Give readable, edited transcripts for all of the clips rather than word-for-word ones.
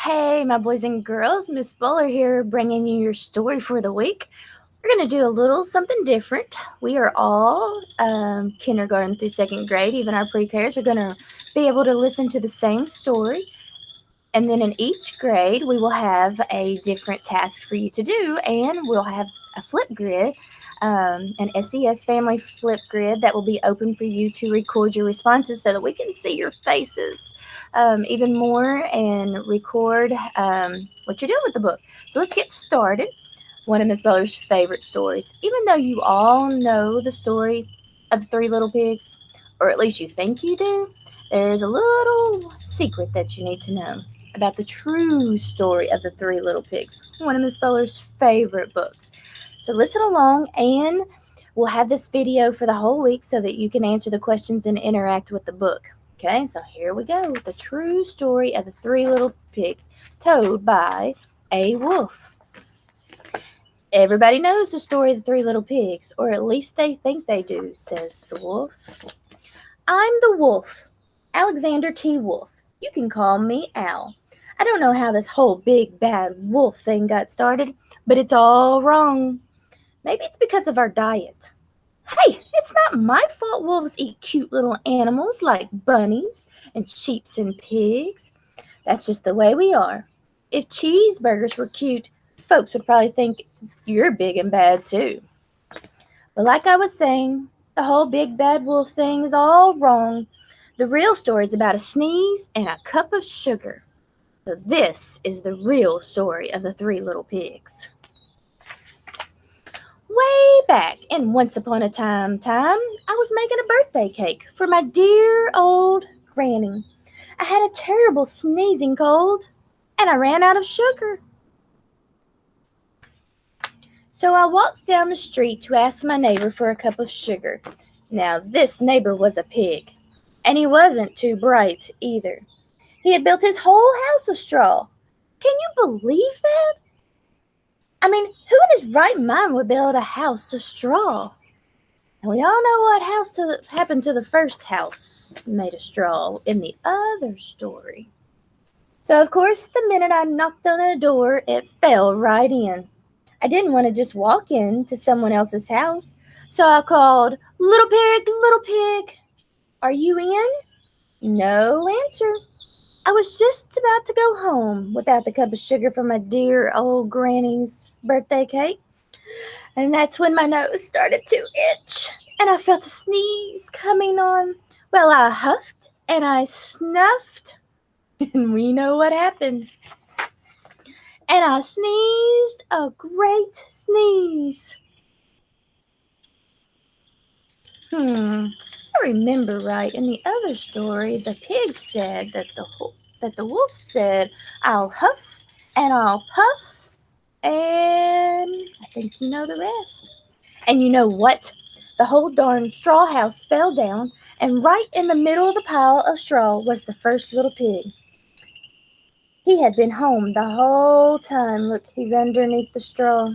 Hey, my boys and girls, Miss Fuller here, bringing you your story for the week. We're going to do a little something different. We are all kindergarten through second grade, even our pre-Ks are going to be able to listen to the same story. And then in each grade, we will have a different task for you to do, and we'll have a flip grid, an SES family flip grid that will be open for you to record your responses so that we can see your faces even more and record what you're doing with the book. So let's get started. One of Miss Beller's favorite stories, even though you all know the story of the Three Little Pigs, or at least you think you do, there's a little secret that you need to know about the true story of the Three Little Pigs, one of Miss Beller's favorite books. So listen along, and we'll have this video for the whole week so that you can answer the questions and interact with the book. Okay, so here we go. The true story of the Three Little Pigs, told by A. Wolf. Everybody knows the story of the Three Little Pigs, or at least they think they do, says the wolf. I'm the wolf, Alexander T. Wolf. You can call me Al. I don't know how this whole big bad wolf thing got started, but it's all wrong. Maybe it's because of our diet. Hey, it's not my fault wolves eat cute little animals like bunnies and sheeps and pigs. That's just the way we are. If cheeseburgers were cute, folks would probably think you're big and bad too. But like I was saying, the whole big bad wolf thing is all wrong. The real story is about a sneeze and a cup of sugar. So this is the real story of the Three Little Pigs. Way back in Once Upon a Time, I was making a birthday cake for my dear old granny. I had a terrible sneezing cold, and I ran out of sugar. So I walked down the street to ask my neighbor for a cup of sugar. Now, this neighbor was a pig, and he wasn't too bright either. He had built his whole house of straw. Can you believe that? I mean, who in his right mind would build a house of straw? And we all know what happened to the first house made of straw in the other story. So, of course, the minute I knocked on the door, it fell right in. I didn't want to just walk into someone else's house, so I called, little pig, are you in? No answer. I was just about to go home without the cup of sugar for my dear old granny's birthday cake. And that's when my nose started to itch, and I felt a sneeze coming on. Well, I huffed and I snuffed, and we know what happened. And I sneezed a great sneeze. I remember right in the other story, the pig said that the wolf said, I'll huff and I'll puff, and I think you know the rest. And you know what? The whole darn straw house fell down, and right in the middle of the pile of straw was the first little pig. He had been home the whole time. Look, he's underneath the straw.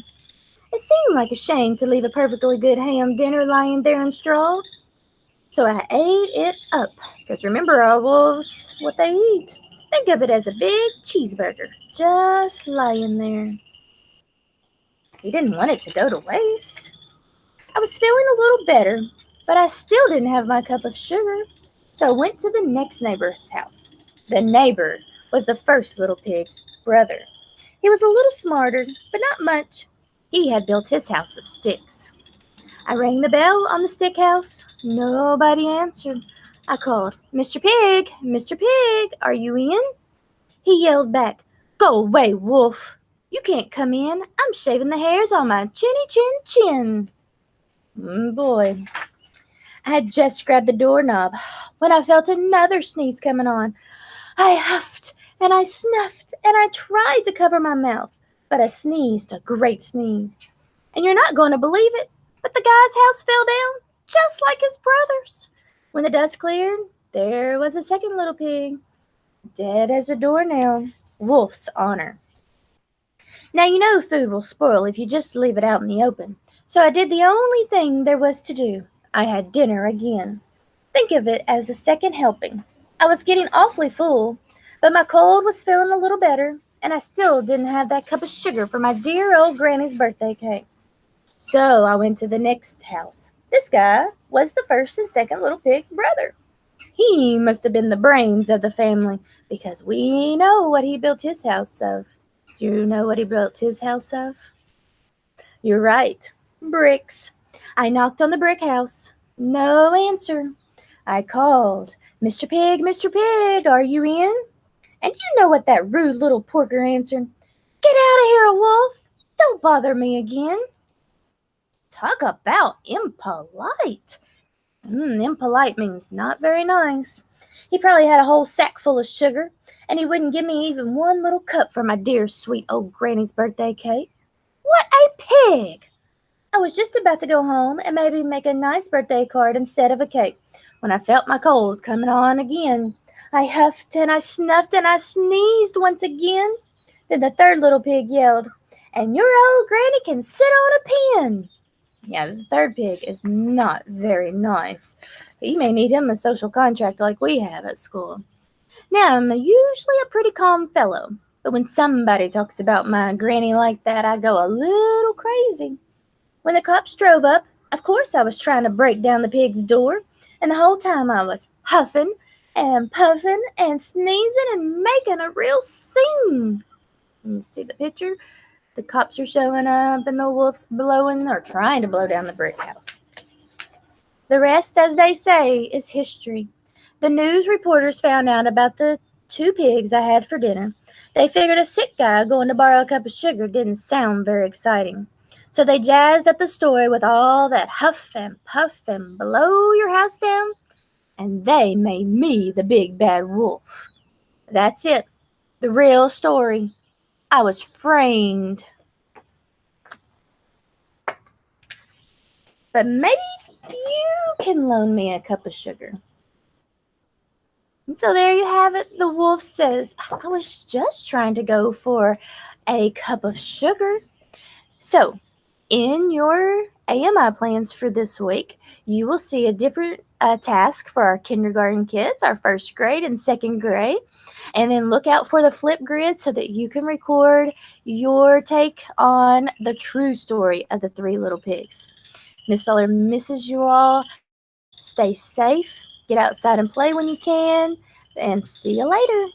It seemed like a shame to leave a perfectly good ham dinner lying there in straw. So I ate it up. Because remember, our wolves, what they eat. Think of it as a big cheeseburger, just lying there. He didn't want it to go to waste. I was feeling a little better, but I still didn't have my cup of sugar. So I went to the next neighbor's house. The neighbor was the first little pig's brother. He was a little smarter, but not much. He had built his house of sticks. I rang the bell on the stick house. Nobody answered. I called, Mr. Pig, are you in? He yelled back, Go away, wolf. You can't come in. I'm shaving the hairs on my chin. Boy. I had just grabbed the doorknob when I felt another sneeze coming on. I huffed and I snuffed and I tried to cover my mouth, but I sneezed a great sneeze. And you're not going to believe it, but the guy's house fell down just like his brother's. When the dust cleared, there was a second little pig, dead as a doornail. Wolf's honor. Now you know food will spoil if you just leave it out in the open. So I did the only thing there was to do. I had dinner again. Think of it as a second helping. I was getting awfully full, But my cold was feeling a little better, and I still didn't have that cup of sugar for my dear old granny's birthday cake. So I went to the next house. This guy was the first and second little pig's brother. He must have been the brains of the family because we know what he built his house of. Do you know what he built his house of? You're right, bricks. I knocked on the brick house. No answer. I called, Mr. Pig, Mr. Pig, are you in? And you know what that rude little porker answered? Get out of here, Wolf. Don't bother me again. Talk about impolite. Impolite means not very nice. He probably had a whole sack full of sugar, and he wouldn't give me even one little cup for my dear sweet old granny's birthday cake. What a pig! I was just about to go home and maybe make a nice birthday card instead of a cake when I felt my cold coming on again. I huffed and I snuffed and I sneezed once again. Then the third little pig yelled, and your old granny can sit on a pin. Yeah, the third pig is not very nice. You may need him a social contract like we have at school. Now, I'm usually a pretty calm fellow, but when somebody talks about my granny like that, I go a little crazy. When the cops drove up, of course I was trying to break down the pig's door, and the whole time I was huffing and puffing and sneezing and making a real scene. You see the picture? The cops are showing up and the wolf's blowing or trying to blow down the brick house. The rest, as they say, is history. The news reporters found out about the 2 pigs I had for dinner. They figured a sick guy going to borrow a cup of sugar didn't sound very exciting. So they jazzed up the story with all that huff and puff and blow your house down, and they made me the big bad wolf. That's it. The real story. I was framed. But maybe you can loan me a cup of sugar. So there you have it. The wolf says, I was just trying to go for a cup of sugar. So in your AMI plans for this week, you will see a different task for our kindergarten kids, our first grade and second grade. And then look out for the flip grid so that you can record your take on the true story of the 3 little pigs. Miss Feller misses you all. Stay safe. Get outside and play when you can. And see you later.